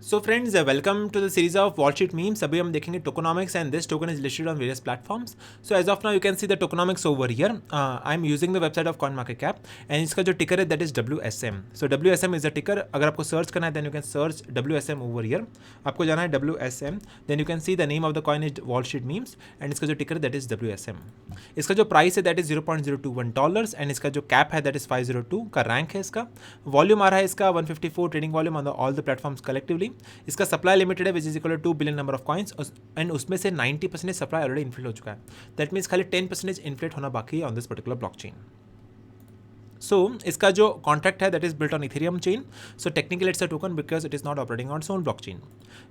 So friends, welcome to the series of Wall Street Memes. अभी हम देखेंगे tokenomics and this token is listed on various platforms. So as of now you can see the tokenomics over here. I am using the website of Coin Market Cap and इसका जो ticker है that is WSM। So WSM is the ticker. अगर आपको search करना है then you can search WSM over here. आपको जाना है WSM, then you can see the name of the coin is Wall Street Memes and इसका जो टिकर दैट इज WSM। इसका जो प्राइस है दैट इज $0.021 एंड इसका जो कैप है दैट इज 502 का रैंक है। इसका वॉल्यूम आ रहा है इसका 154 trading volume on all the platforms collectively. इसका सप्लाई लिमिटेड है which is equal to 2 billion number of coins and उसमें से 90% सप्लाई ऑलरेडी इन्फ्लेट हो चुका है। दैट मीन्स खाली 10% इन्फ्लेट होना बाकी है ऑन दिस पर्टिकुलर ब्लॉकचेन। सो इसका जो कॉन्ट्रैक्ट है that is built on Ethereum chain. So technically it's a token because it is not operating on own blockchain.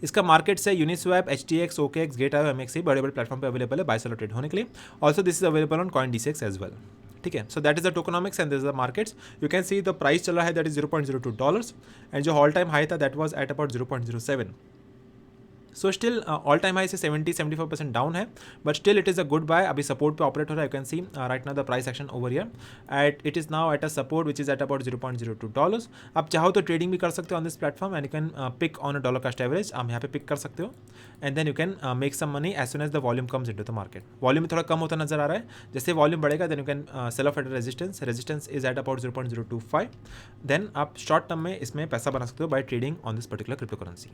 इसका मार्केट से यूनिस्वैप, HTX, OKX, गेटआईओ, MXC बड़े बड़े प्लेटफॉर्म पे अवेलेबल है bye cell trade होने के लिए। Also this is available on CoinDCX as well. ठीक है, so that is the tokenomics and this is the markets. You can see the price चल रहा है दैट इज $0.02 एंड जो ऑल टाइम हाई था that was at about 0.07। So still all time high से 70-74% down है, but still it is a good buy. अभी support पे operate हो रहा है। You can see right now the price action over here at it is now at a support which is at about $0.02। आप चाहो तो trading भी कर सकते हो on this platform and you can pick on a dollar cost average. आप यहाँ पे पिक कर सकते हो and then you can make some money as soon as the volume comes into the market. Volume थोड़ा कम होता नजर आ रहा है। जैसे वॉल्यूम बढ़ेगा then you can sell off at resistance is at about 0.025। Then आप शॉर्ट टर्म में इसमें पैसा बना सकते हो by trading on this particular crypto currency.